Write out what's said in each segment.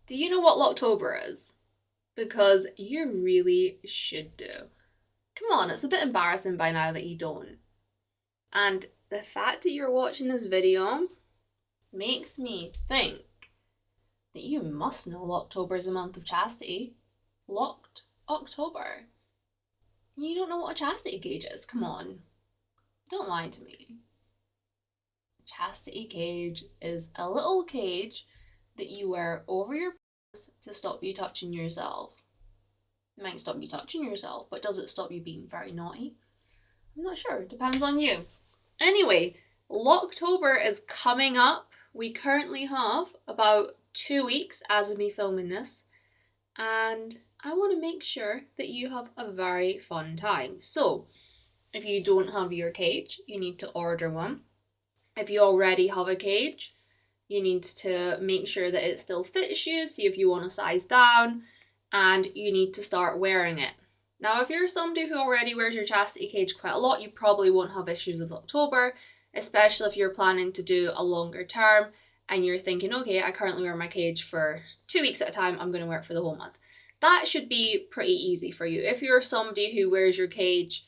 Do you know what Locktober is? Because you really should do. Come on, it's a bit embarrassing by now that you don't. And the fact that you're watching this video makes me think that you must know Locktober is a month of chastity. Locked October. You don't know what a chastity cage is? Come on. Don't lie to me. Chastity cage is a little cage that you wear over your penis to stop you touching yourself. It might stop you touching yourself, but does it stop you being very naughty? I'm not sure. It depends on you. Anyway, Locktober is coming up. We currently have about 2 weeks as of me filming this, and I want to make sure that you have a very fun time. So, if you don't have your cage, you need to order one. If you already have a cage, you need to make sure that it still fits you, see if you want to size down, and you need to start wearing it. Now, if you're somebody who already wears your chastity cage quite a lot, you probably won't have issues with October, especially if you're planning to do a longer term and you're thinking, okay, I currently wear my cage for 2 weeks at a time, I'm going to wear it for the whole month. That should be pretty easy for you. If you're somebody who wears your cage,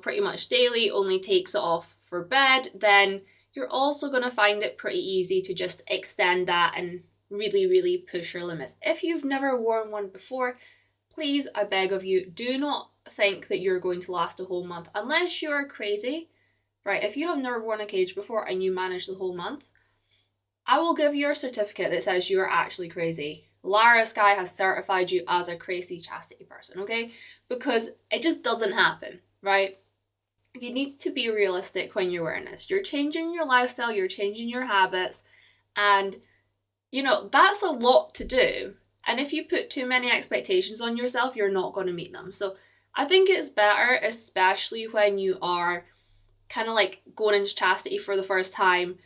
pretty much daily, only takes it off for bed, then you're also going to find it pretty easy to just extend that and really, really push your limits. If you've never worn one before, please, I beg of you, do not think that you're going to last a whole month unless you're crazy, right? If you have never worn a cage before and you manage the whole month, I will give you a certificate that says you are actually crazy. Lara Sky has certified you as a crazy chastity person, okay? Because it just doesn't happen, right? You need to be realistic when you're wearing this. You're changing your lifestyle, you're changing your habits, and that's a lot to do. And if you put too many expectations on yourself, you're not going to meet them. So I think it's better, especially when you are kind of like going into chastity for the first time,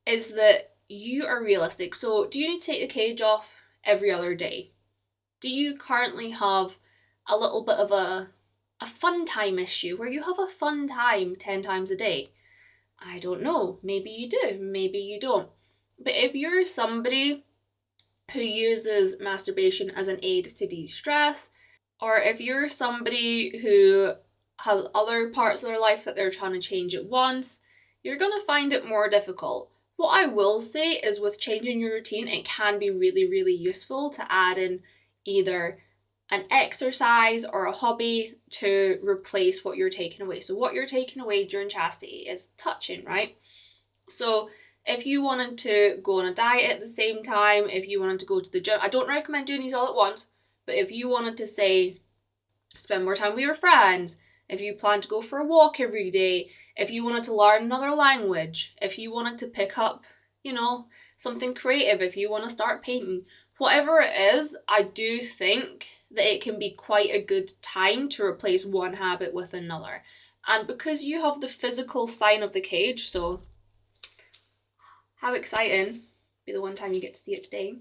is that you are realistic. So do you need to take the cage off every other day? Do you currently have a little bit of a fun time issue where you have a fun time 10 times a day? I don't know. Maybe you do, maybe you don't. But if you're somebody who uses masturbation as an aid to de-stress, or if you're somebody who has other parts of their life that they're trying to change at once, you're going to find it more difficult. What I will say is with changing your routine, it can be really, really useful to add in either an exercise or a hobby to replace what you're taking away. So what you're taking away during chastity is touching, right? So if you wanted to go on a diet at the same time, if you wanted to go to the gym, I don't recommend doing these all at once, but if you wanted to, say, spend more time with your friends, if you plan to go for a walk every day, if you wanted to learn another language, if you wanted to pick up, something creative, if you want to start painting, whatever it is, I do think that it can be quite a good time to replace one habit with another. And because you have the physical sign of the cage, so how exciting, be the one time you get to see it today.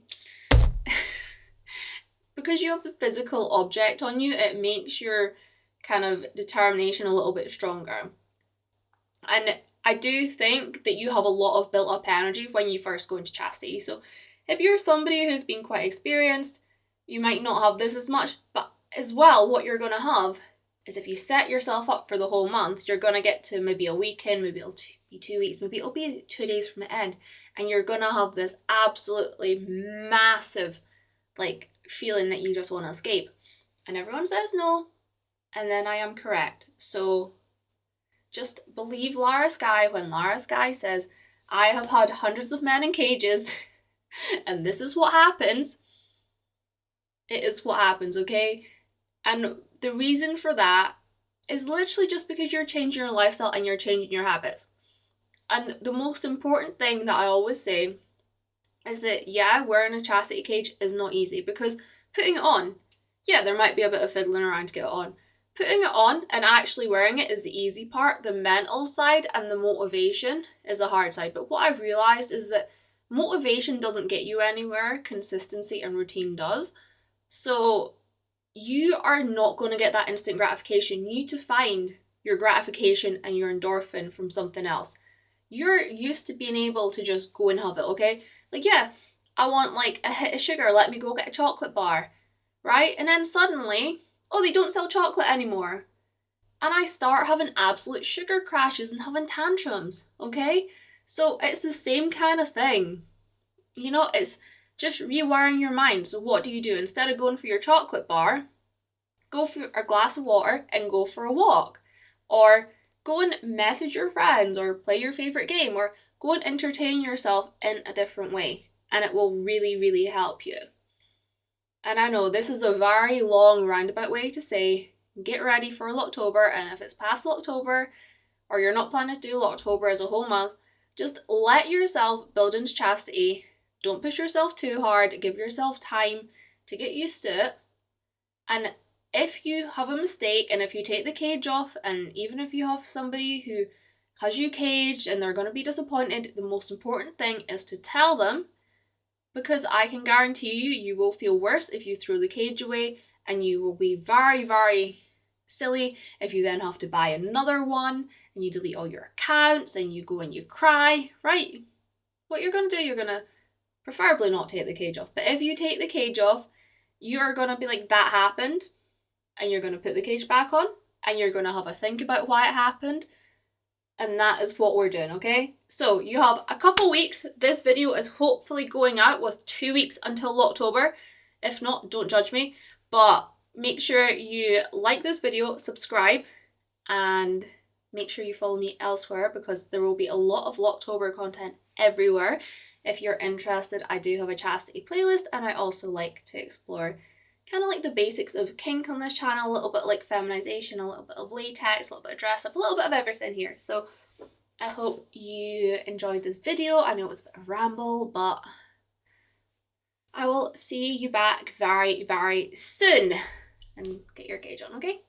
Because you have the physical object on you, it makes your kind of determination a little bit stronger. And I do think that you have a lot of built up energy when you first go into chastity. So if you're somebody who's been quite experienced, you might not have this as much, but as well, what you're going to have is if you set yourself up for the whole month, you're going to get to maybe a weekend, maybe it'll be 2 weeks, maybe it'll be 2 days from the end, and you're going to have this absolutely massive, feeling that you just want to escape. And everyone says no, and then I am correct. So just believe Lara Sky when Lara Sky says, I have had hundreds of men in cages, and this is what happens. It is what happens, okay? And the reason for that is literally just because you're changing your lifestyle and you're changing your habits. And the most important thing that I always say is that, wearing a chastity cage is not easy, because putting it on, there might be a bit of fiddling around to get it on. Putting it on and actually wearing it is the easy part. The mental side and the motivation is the hard side. But what I've realised is that motivation doesn't get you anywhere, consistency and routine does. So you are not going to get that instant gratification. You need to find your gratification and your endorphin from something else. You're used to being able to just go and have it, okay? I want like a hit of sugar, let me go get a chocolate bar, right? And then suddenly, oh, they don't sell chocolate anymore. And I start having absolute sugar crashes and having tantrums, okay? So it's the same kind of thing. You know, it's just rewiring your mind. So what do? Instead of going for your chocolate bar, go for a glass of water and go for a walk. Or go and message your friends or play your favorite game or go and entertain yourself in a different way. And it will really, really help you. And I know this is a very long roundabout way to say get ready for Locktober, and if it's past Locktober or you're not planning to do Locktober as a whole month, just let yourself build into chastity. Don't push yourself too hard. Give yourself time to get used to it. And if you have a mistake and if you take the cage off, and even if you have somebody who has you caged and they're going to be disappointed, the most important thing is to tell them, because I can guarantee you will feel worse if you throw the cage away, and you will be very, very silly if you then have to buy another one and you delete all your accounts and you go and you cry, right? What you're going to do, you're going to preferably not take the cage off. But if you take the cage off, you're going to be like, that happened, and you're going to put the cage back on and you're going to have a think about why it happened. And that is what we're doing, okay? So you have a couple weeks. This video is hopefully going out with 2 weeks until Locktober. If not, don't judge me. But make sure you like this video, subscribe, and make sure you follow me elsewhere, because there will be a lot of Locktober content everywhere. If you're interested, I do have a chastity playlist, and I also like to explore kind of like the basics of kink on this channel, a little bit like feminization, a little bit of latex, a little bit of dress up, a little bit of everything here. So I hope you enjoyed this video. I know it was a bit of a ramble, but I will see you back very, very soon. And get your gauge on, okay?